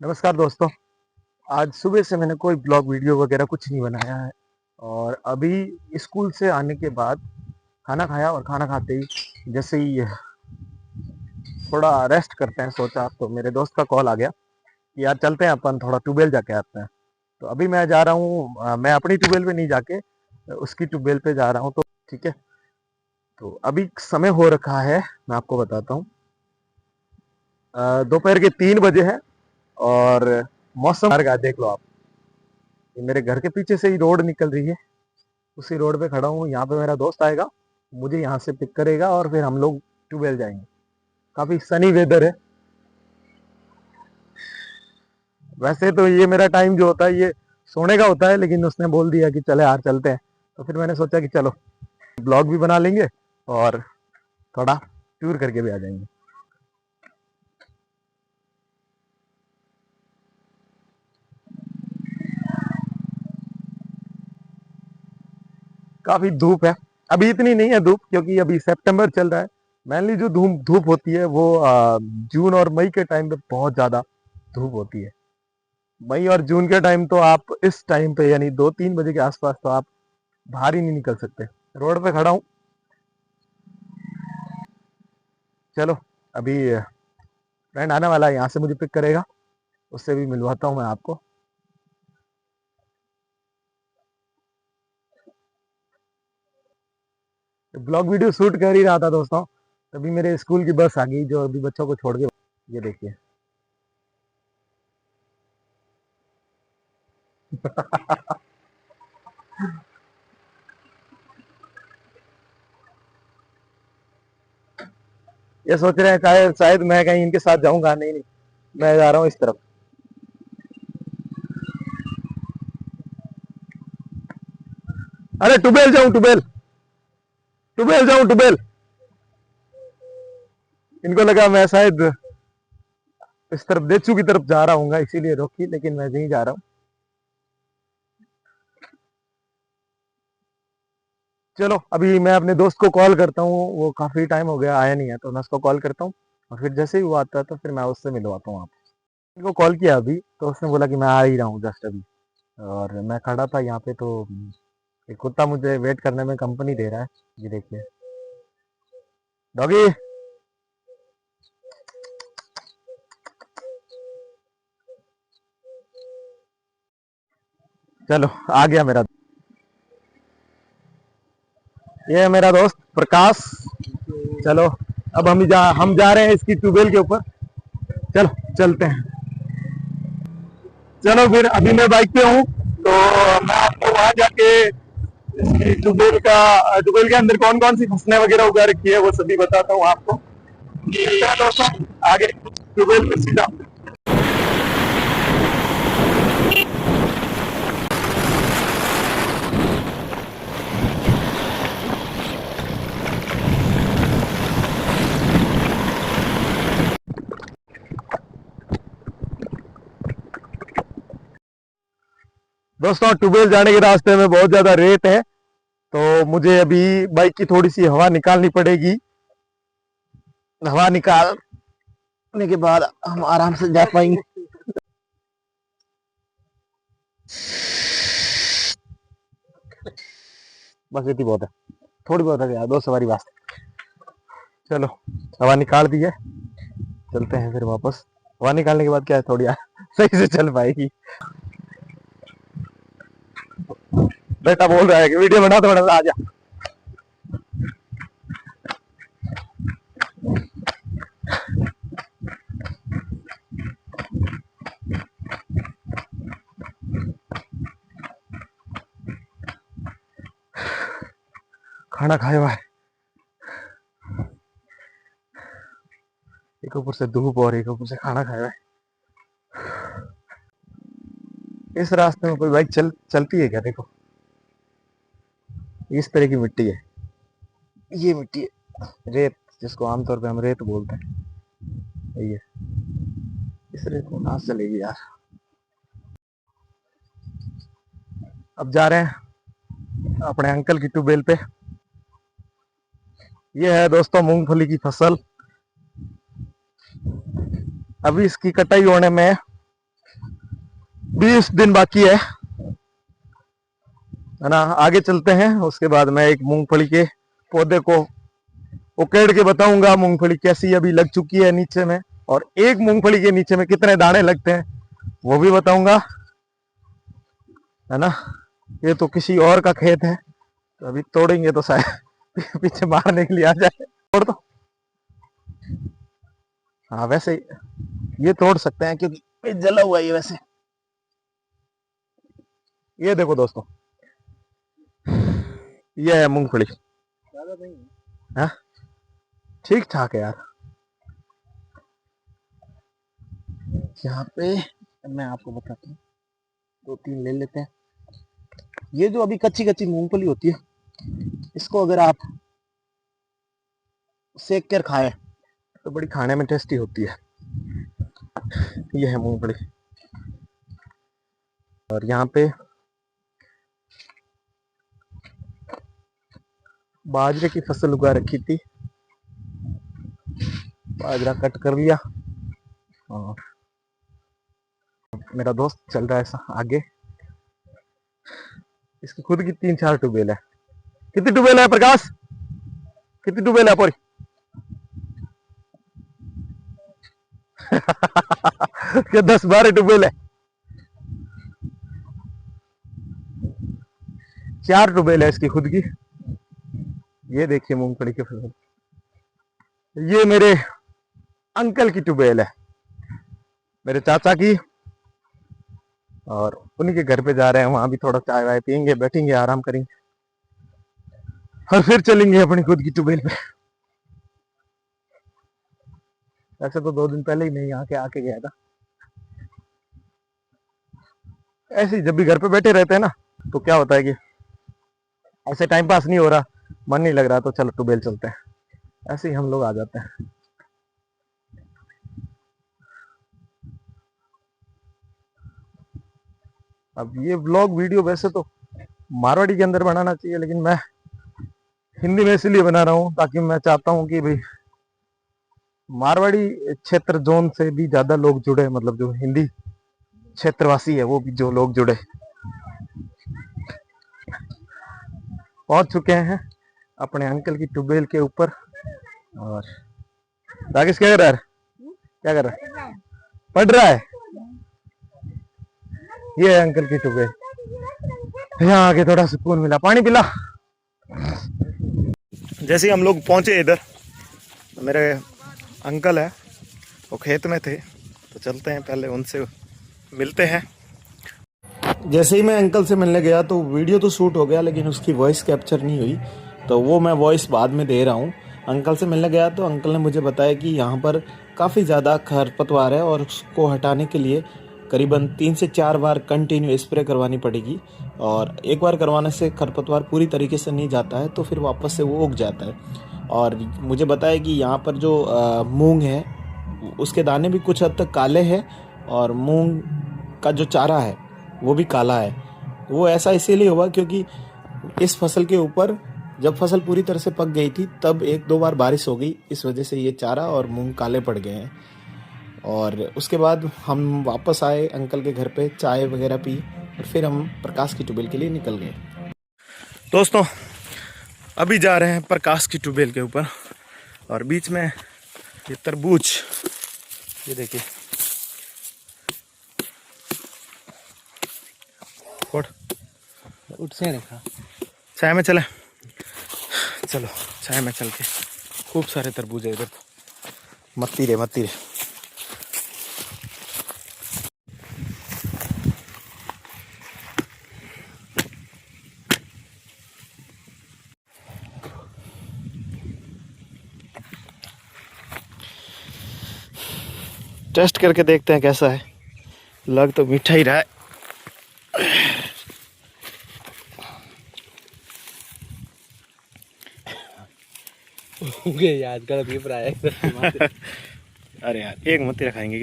नमस्कार दोस्तों। आज सुबह से मैंने कोई ब्लॉग वीडियो वगैरह कुछ नहीं बनाया है। और अभी स्कूल से आने के बाद खाना खाया और खाना खाते ही जैसे ही थोड़ा रेस्ट करते हैं सोचा तो मेरे दोस्त का कॉल आ गया कि यार चलते हैं अपन थोड़ा ट्यूबवेल जाके आते हैं। तो अभी मैं जा रहा हूँ, मैं अपनी ट्यूबवेल पे नहीं जाके उसकी ट्यूबवेल पे जा रहा हूँ। तो ठीक है, तो अभी समय हो रखा है, मैं आपको बताता हूँ, दोपहर के 3 बजे है। और मौसम देख लो आप, ये मेरे घर के पीछे से ही रोड निकल रही है, उसी रोड पे खड़ा हूँ। यहाँ पे मेरा दोस्त आएगा, मुझे यहाँ से पिक करेगा और फिर हम लोग ट्यूबवेल जाएंगे। काफी सनी वेदर है। वैसे तो ये मेरा टाइम जो होता है ये सोने का होता है, लेकिन उसने बोल दिया कि चले यार चलते हैं, तो फिर मैंने सोचा कि चलो ब्लॉग भी बना लेंगे और थोड़ा टूर करके भी आ जाएंगे। काफी धूप है, अभी इतनी नहीं है धूप क्योंकि अभी सितंबर चल रहा है। मेनली जो धूप धूप होती है वो जून और मई के टाइम पे बहुत ज्यादा धूप होती है। मई और जून के टाइम तो आप इस टाइम पे यानी 2-3 बजे के आसपास तो आप बाहर ही नहीं निकल सकते। रोड पे खड़ा हूँ, चलो अभी फ्रेंड आने वाला है, यहाँ से मुझे पिक करेगा, उससे भी मिलवाता हूँ मैं आपको। ब्लॉग वीडियो शूट कर ही रहा था दोस्तों, तभी मेरे स्कूल की बस आ गई जो अभी बच्चों को छोड़ के। ये देखिए ये सोच रहे हैं शायद शायद मैं कहीं इनके साथ जाऊंगा, नहीं नहीं, मैं जा रहा हूँ इस तरफ। अरे टुबेल जाऊं, टुबेल टुबेल जाऊं, टुबेल। इनको लगा मैं शायद इस तरफ देचू की तरफ जा रहा हूँ, इसीलिए रोकी, लेकिन मैं नहीं जा रहा हूँ। चलो अभी मैं अपने दोस्त को कॉल करता हूँ, वो काफी टाइम हो गया आया नहीं है, तो मैं उसको कॉल करता हूँ और फिर जैसे ही वो आता है तो फिर मैं उससे मिलवाता हूँ। आप इनको कॉल किया अभी तो उसने बोला कि मैं आ ही रहा हूँ जस्ट अभी। और मैं खड़ा था यहाँ पे तो एक कुत्ता मुझे वेट करने में कंपनी दे रहा है। ये देखिए डॉगी। चलो आ गया मेरा, ये है मेरा दोस्त प्रकाश। चलो अब हम जा रहे हैं इसकी ट्यूबवेल के ऊपर। चलो चलते हैं। चलो फिर अभी मैं बाइक पे हूँ, तो मैं आपको वहां जाके इसकी ट्यूबवेल के अंदर कौन कौन सी फसलें वगैरह उगा रखी है वो सभी बताता हूँ आपको। दोस्तों आगे ट्यूबवेल पे सीधा। दोस्तों ट्यूबवेल जाने के रास्ते में बहुत ज्यादा रेत है, तो मुझे अभी बाइक की थोड़ी सी हवा निकालनी पड़ेगी। हवा निकालने के बाद हम आराम से जा पाएंगे। बस इतनी बहुत है, थोड़ी बहुत है यार, 2 सवारी वास्ते। चलो हवा निकाल दी है, चलते हैं फिर वापस। हवा निकालने के बाद क्या है, थोड़ी सही से चल पाएगी। बेटा बोल रहा है कि वीडियो बना तो बना, आ जा। खाना खाए हुआ है, एक ऊपर से धूप और एक ऊपर से खाना खाया हुआ है। इस रास्ते में कोई बाइक चलती है क्या? देखो इस तरह की मिट्टी है, ये मिट्टी है रेत, जिसको आमतौर पे हम रेत बोलते हैं। ये इस रेत में कहाँ से चलेगी यार। अब जा रहे हैं अपने अंकल की ट्यूबवेल पे। ये है दोस्तों मूंगफली की फसल, अभी इसकी कटाई होने में 20 दिन बाकी है ना। आगे चलते हैं, उसके बाद मैं एक मूंगफली के पौधे को उकेड़ के बताऊंगा मूंगफली कैसी अभी लग चुकी है नीचे में, और एक मूंगफली के नीचे में कितने दाने लगते हैं वो भी बताऊंगा, है ना। ये तो किसी और का खेत है, तो अभी तोड़ेंगे तो शायद पीछे मारने के लिए आ जाए। तोड़ दो। हाँ वैसे ये तोड़ सकते हैं क्योंकि ये जला हुआ है ये वैसे। ये देखो दोस्तों, ये है मूंगफली। ज्यादा नहीं है, ठीक ठाक है यार। यहाँ पे मैं आपको बताता हूँ, 2-3 ले लेते हैं। ये जो अभी कच्ची कच्ची मूंगफली होती है, इसको अगर आप सेक कर खाएं तो बड़ी खाने में टेस्टी होती है। ये है मूंगफली। और यहाँ पे बाजरे की फसल उगा रखी थी, बाजरा कट कर लिया, और मेरा दोस्त चल रहा है आगे। इसकी खुद की 3-4 ट्यूबवेल है। कितनी ट्यूबवेल है प्रकाश, कितनी ट्यूबवेल है पूरी? क्या 10-12 ट्यूबवेल है? 4 ट्यूबवेल है इसकी खुद की। ये देखिए मूंगफली की फसल। ये मेरे अंकल की ट्यूबवेल है, मेरे चाचा की, और उन्हीं के घर पे जा रहे हैं। वहां भी थोड़ा चाय वाय पियेंगे, बैठेंगे, आराम करेंगे, और फिर चलेंगे अपनी खुद की ट्यूबवेल पे। ऐसे तो 2 दिन पहले ही नहीं आके आके गया था। ऐसे ही जब भी घर पे बैठे रहते हैं ना, तो क्या होता है कि ऐसे टाइम पास नहीं हो रहा, मन नहीं लग रहा, तो चलो ट्यूबवेल चलते हैं। ऐसे ही हम लोग आ जाते हैं। अब ये व्लॉग वीडियो वैसे तो मारवाड़ी के अंदर बनाना चाहिए, लेकिन मैं हिंदी में इसलिए बना रहा हूँ ताकि मैं चाहता हूँ कि भाई मारवाड़ी क्षेत्र जोन से भी ज्यादा लोग जुड़े, मतलब जो हिंदी क्षेत्रवासी है वो भी जो लोग जुड़े। पहुंच चुके हैं अपने अंकल की ट्यूबवेल के ऊपर। और राकेश क्या कर रहा है? क्या कर रहा है? पढ़ रहा है। ये है अंकल की ट्यूबवेल। यहाँ आके थोड़ा सुकून मिला, पानी पिला। जैसे ही हम लोग पहुंचे इधर, मेरे अंकल है वो खेत में थे, तो चलते हैं पहले उनसे मिलते हैं। जैसे ही मैं अंकल से मिलने गया तो वीडियो तो शूट हो गया, लेकिन उसकी वॉइस कैप्चर नहीं हुई, तो वो मैं वॉइस बाद में दे रहा हूँ। अंकल से मिलने गया तो अंकल ने मुझे बताया कि यहाँ पर काफ़ी ज़्यादा खरपतवार है, और उसको हटाने के लिए करीबन 3 से 4 बार कंटिन्यू स्प्रे करवानी पड़ेगी। और एक बार करवाने से खरपतवार पूरी तरीके से नहीं जाता है, तो फिर वापस से वो उग जाता है। और मुझे बताया कि यहाँ पर जो मूंग है उसके दाने भी कुछ हद तक काले हैं, और मूंग का जो चारा है वो भी काला है। वो ऐसा इसीलिए हुआ क्योंकि इस फसल के ऊपर जब फसल पूरी तरह से पक गई थी तब 1-2 बार बारिश हो गई, इस वजह से ये चारा और मूंग काले पड़ गए हैं। और उसके बाद हम वापस आए अंकल के घर पे, चाय वगैरह पी, और फिर हम प्रकाश की ट्यूबवेल के लिए निकल गए। दोस्तों अभी जा रहे हैं प्रकाश की ट्यूबवेल के ऊपर, और बीच में ये तरबूज, ये देखिए, उठ से देखा। चाय में चले, चलो चाय में चल के। खूब सारे तरबूज है इधर, मत्ती रे मत्ती रे। टेस्ट करके देखते हैं कैसा है। लग तो मीठा ही रहा है। याद कर अभी प्राय। अरे यार एक मत्ती खाएंगे।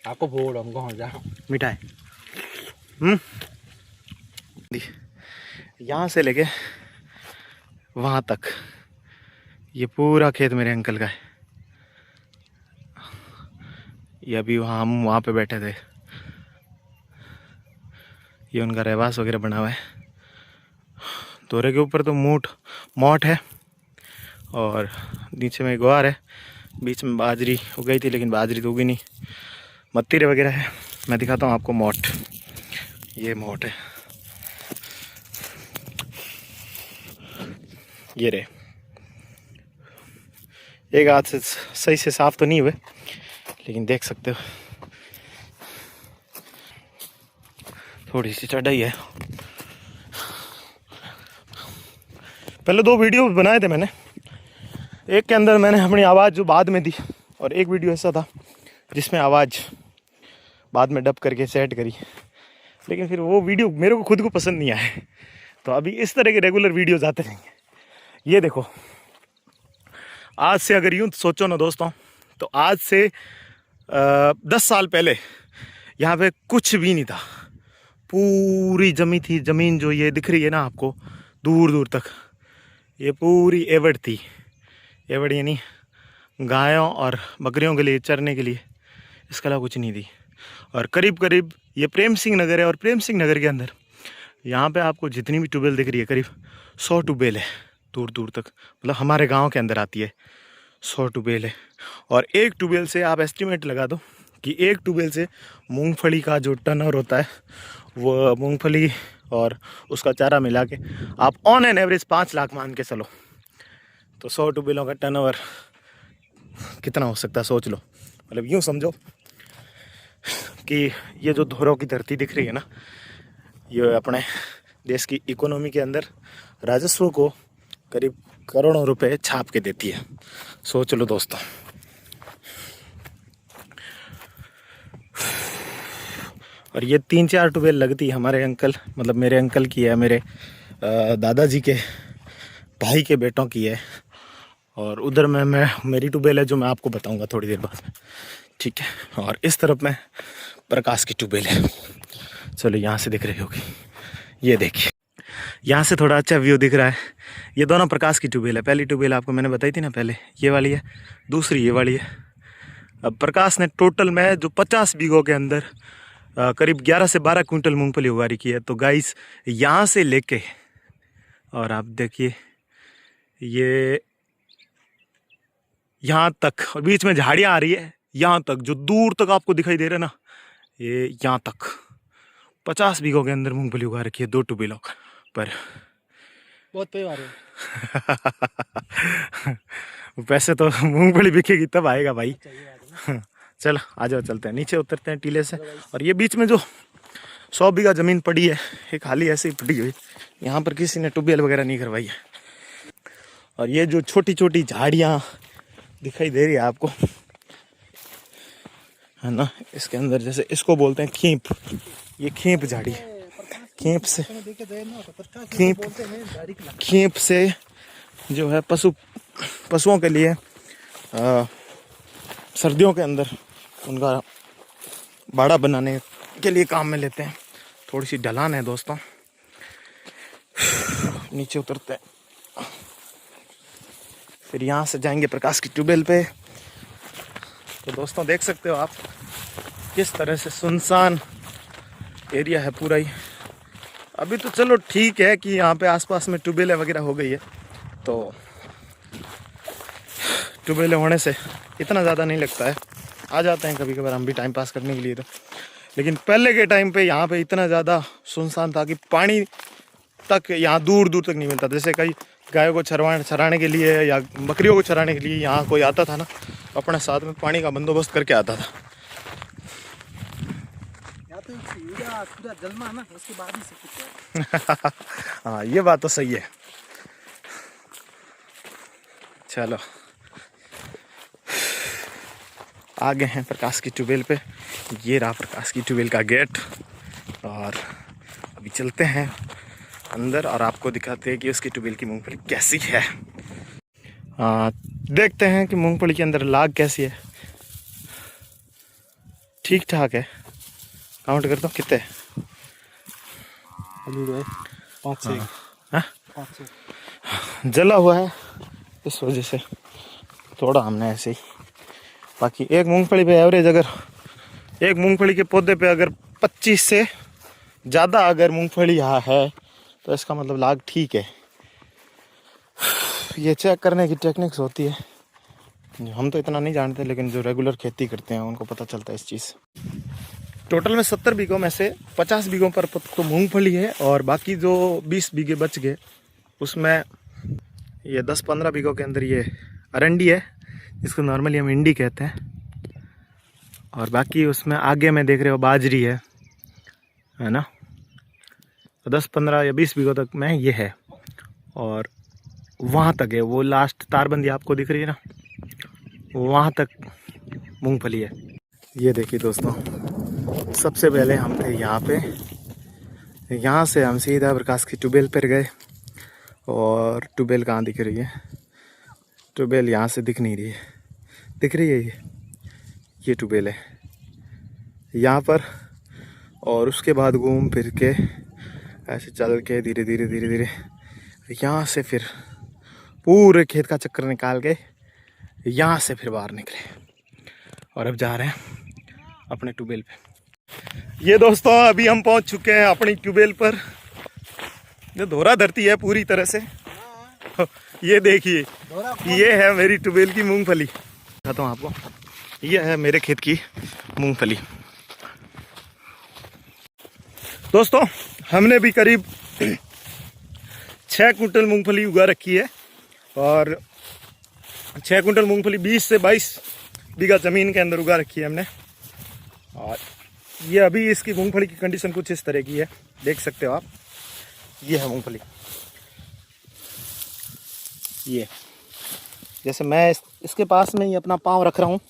आपको भोर हमको हो जा मीठा है। यहाँ से लेके वहाँ तक ये पूरा खेत मेरे अंकल का है। ये अभी हम वहाँ पे बैठे थे, ये उनका रहवास वगैरह बना हुआ है। तोरे के ऊपर तो मोट है और नीचे में ग्वार है, बीच में बाजरी उगाई थी लेकिन बाजरी तो उगी नहीं, मत्तीरे वगैरह है। मैं दिखाता हूँ आपको मोट, ये मोट है, ये रहे। एक हाथ से सही से साफ तो नहीं हुए लेकिन देख सकते हो थोड़ी सी चढ़ाई है। पहले 2 वीडियो बनाए थे मैंने, एक के अंदर मैंने अपनी आवाज़ जो बाद में दी और एक वीडियो ऐसा था जिसमें आवाज़ बाद में डब करके सेट करी, लेकिन फिर वो वीडियो मेरे को खुद को पसंद नहीं आए। तो अभी इस तरह के रेगुलर वीडियोज़ आते रहेंगे। ये देखो, आज से अगर यूँ सोचो ना दोस्तों, तो आज से 10 साल पहले यहाँ पे कुछ भी नहीं था, पूरी जमी थी। ज़मीन जो ये दिख रही है ना आपको दूर दूर तक, ये पूरी एवड़ थी। एवड़ यानी गायों और बकरियों के लिए चरने के लिए, इसके अलावा कुछ नहीं थी। और करीब करीब ये प्रेम सिंह नगर है और प्रेम सिंह नगर के अंदर यहाँ पे आपको जितनी भी ट्यूबवेल दिख रही है करीब 100 ट्यूबवेल है दूर दूर तक, मतलब हमारे गांव के अंदर आती है 100 ट्यूबवेल है। और एक ट्यूबवेल से आप एस्टिमेट लगा दो कि एक ट्यूबवेल से मूंगफली का जो टर्नओवर होता है, वो मूंगफली और उसका चारा मिला के आप ऑन एन एवरेज 5 लाख मान के चलो, तो 100 ट्यूबवेलों का टर्नओवर कितना हो सकता है सोच लो। मतलब यूँ समझो कि ये जो धोरों की धरती दिख रही है ना, ये अपने देश की इकोनॉमी के अंदर राजस्व को करीब करोड़ों रुपए छाप के देती है। सोच लो दोस्तों। और ये 3-4 ट्यूबवेल लगती है हमारे अंकल, मतलब मेरे अंकल की है, मेरे दादाजी के भाई के बेटों की है। और उधर में मेरी ट्यूबवेल है जो मैं आपको बताऊंगा थोड़ी देर बाद, ठीक है। और इस तरफ में प्रकाश की ट्यूबवेल है, चलो यहाँ से दिख रही होगी, ये देखिए यहाँ से थोड़ा अच्छा व्यू दिख रहा है। ये दोनों प्रकाश की ट्यूबवेल है। पहली ट्यूबवेल आपको मैंने बताई थी ना पहले, ये वाली है, दूसरी ये वाली है। अब प्रकाश ने टोटल में जो 50 बीघों के अंदर करीब 11 से 12 क्विंटल मूंगफली उगा रखी है। तो गाइस यहाँ से लेके और आप देखिए ये यहाँ तक, और बीच में झाड़ियाँ आ रही है, यहाँ तक जो दूर तक आपको दिखाई दे रहा है ना, ये यहाँ तक 50 बीघों के अंदर मूंगफली उगा रखी है 2 ट्यूबवेलों पर। बहुत पे आ रहे पैसे तो मूंगफली बिकेगी तब आएगा भाई। चल आ जाओ, चलते हैं नीचे, उतरते हैं टीले से। और ये बीच में जो 100 बीघा ज़मीन पड़ी है, एक खाली ऐसे ही पड़ी हुई, यहाँ पर किसी ने ट्यूबवेल वगैरह नहीं करवाई है। और ये जो छोटी छोटी झाड़ियाँ दिखाई दे रही है आपको, है ना, इसके अंदर जैसे इसको बोलते हैं खींप, ये खींप झाड़ी, खींप से जो है पशुओं के लिए सर्दियों के अंदर उनका बाड़ा बनाने के लिए काम में लेते हैं। थोड़ी सी ढलान है दोस्तों, नीचे उतरते हैं, फिर यहाँ से जाएंगे प्रकाश की ट्यूबवेल पे। तो दोस्तों देख सकते हो आप किस तरह से सुनसान एरिया है पूरा ही। अभी तो चलो ठीक है कि यहाँ पे आसपास में ट्यूबवेलें वगैरह हो गई है, तो ट्यूबवेलें होने से इतना ज़्यादा नहीं लगता है, आ जाते हैं कभी कभार हम भी टाइम पास करने के लिए। तो लेकिन पहले के टाइम पे यहाँ पे इतना ज़्यादा सुनसान था कि पानी तक यहाँ दूर दूर तक नहीं मिलता। जैसे कई गायों को चराने के लिए या बकरियों को चराने के लिए यहाँ कोई आता था ना, अपने साथ में पानी का बंदोबस्त करके आता था। पूरा जलमा ना, उसके बाद ही सब कुछ हाँ ये बात तो सही है। चलो आगे हैं प्रकाश की ट्यूबवेल पे, ये रहा प्रकाश की ट्यूबवेल का गेट। और अभी चलते हैं अंदर और आपको दिखाते हैं कि उसकी ट्यूबवेल की मूंगफली कैसी है। देखते हैं कि मूंगफली के अंदर लाग कैसी है। ठीक ठाक है, काउंट करता हूँ कितने, 500 जला हुआ है इस वजह से थोड़ा हमने ऐसे ही। बाकी एक मूंगफली पे एवरेज अगर एक मूंगफली के पौधे पे अगर 25 से ज़्यादा अगर मूंगफली यहाँ है तो इसका मतलब लाग ठीक है। ये चेक करने की टेक्निक्स होती है, हम तो इतना नहीं जानते, लेकिन जो रेगुलर खेती करते हैं उनको पता चलता है इस चीज़। टोटल में 70 बीघों में से 50 बीघों पर तो मूंगफली है और बाकी जो 20 बीघे बच गए उसमें ये 10-15 बीघों के अंदर ये अरंडी है, जिसको नॉर्मली हम इंडी कहते हैं। और बाकी उसमें आगे में देख रहे हो बाजरी है ना। तो 10-15 या 20 बीघों तक में ये है और वहाँ तक है, वो लास्ट तारबंदी आपको दिख रही है ना, वहाँ तक मूंगफली है। ये देखिए दोस्तों, सबसे पहले हम थे यहाँ पे, यहाँ से हम सीधा प्रकाश की ट्यूबवेल पर गए और ट्यूबवेल कहाँ दिख रही है, ट्यूबवेल यहाँ से दिख नहीं रही है, दिख रही है ये ट्यूबवेल है यहाँ पर। और उसके बाद घूम फिर के ऐसे चल के धीरे धीरे यहाँ से फिर पूरे खेत का चक्कर निकाल के यहाँ से फिर बाहर निकले और अब जा रहे हैं अपने ट्यूबवेल पे। ये दोस्तों अभी हम पहुंच चुके हैं अपनी ट्यूबवेल पर, जो धोरा धरती है पूरी तरह से। ये देखिए, ये है मेरी ट्यूबवेल की मूंगफली, दिखाता हूँ आपको। ये है मेरे खेत की मूंगफली। दोस्तों हमने भी करीब 6 कुंटल मूंगफली उगा रखी है और 6 कुंटल मूंगफली 20 से 22 बीघा ज़मीन के अंदर उगा रखी है हमने। और ये अभी इसकी मूंगफली की कंडीशन कुछ इस तरह की है, देख सकते हो आप। ये है मूंगफली, ये जैसे मैं इसके पास में ही अपना पाँव रख रहा हूँ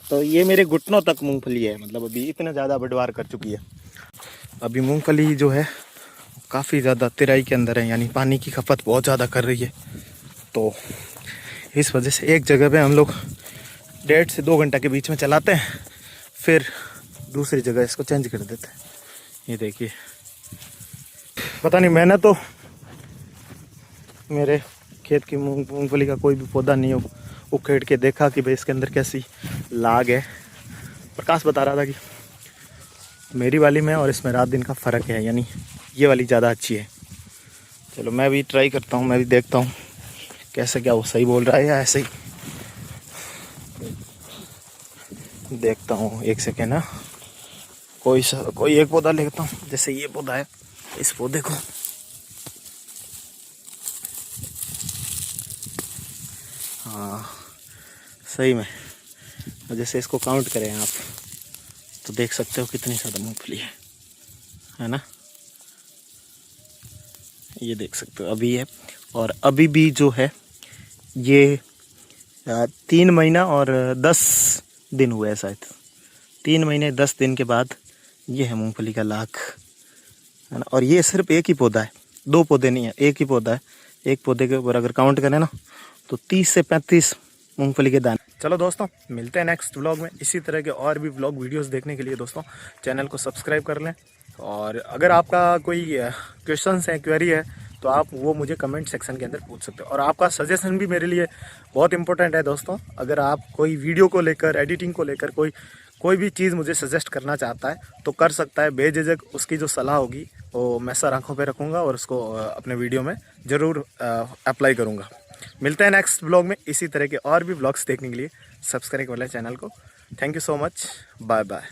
तो ये मेरे घुटनों तक मूंगफली है, मतलब अभी इतना ज़्यादा बढ़वार कर चुकी है। अभी मूंगफली जो है काफ़ी ज़्यादा तिराई के अंदर है, यानी पानी की खपत बहुत ज़्यादा कर रही है। तो इस वजह से एक जगह पे हम लोग 1.5 से 2 घंटा के बीच में चलाते हैं, फिर दूसरी जगह इसको चेंज कर देते हैं। ये देखिए, पता नहीं, मैंने तो मेरे खेत की मूंगफली का कोई भी पौधा नहीं उखेड़ के देखा कि भाई इसके अंदर कैसी लाग है। प्रकाश बता रहा था कि मेरी वाली में और इसमें रात दिन का फ़र्क है, यानी ये वाली ज़्यादा अच्छी है। चलो मैं भी ट्राई करता हूँ, मैं भी देखता हूँ कैसे, क्या वो सही बोल रहा है या ऐसे ही। देखता हूँ, एक सेकेंड ना, कोई एक पौधा लेता हूँ। जैसे ये पौधा है, इस पौधे को हाँ सही में, जैसे इसको काउंट करें आप तो देख सकते हो कितनी ज़्यादा मूंगफली है ना। ये देख सकते हो अभी है, और अभी भी जो है ये 3 महीना और 10 दिन हुए हैं शायद, 3 महीने 10 दिन के बाद ये है मूंगफली का लाख, है ना। और ये सिर्फ एक ही पौधा है, 2 पौधे नहीं है, एक ही पौधा है। एक पौधे के ऊपर अगर काउंट करें ना तो 30 से 35 मूंगफली के दाने। चलो दोस्तों, मिलते हैं नेक्स्ट व्लॉग में। इसी तरह के और भी व्लॉग वीडियोस देखने के लिए दोस्तों चैनल को सब्सक्राइब कर लें। और अगर आपका कोई क्वेश्चंस है, क्वेरी है, तो आप वो मुझे कमेंट सेक्शन के अंदर पूछ सकते हो। और आपका सजेशन भी मेरे लिए बहुत इंपॉर्टेंट है दोस्तों। अगर आप कोई वीडियो को लेकर, एडिटिंग को लेकर कोई भी चीज़ मुझे सजेस्ट करना चाहता है तो कर सकता है बेझिझक। उसकी जो सलाह होगी वो मैं सर आँखों पे रखूँगा और उसको अपने वीडियो में ज़रूर अप्लाई करूँगा। मिलते हैं नेक्स्ट ब्लॉग में। इसी तरह के और भी ब्लॉग्स देखने के लिए सब्सक्राइब कर लें चैनल को। Thank you so much, bye bye.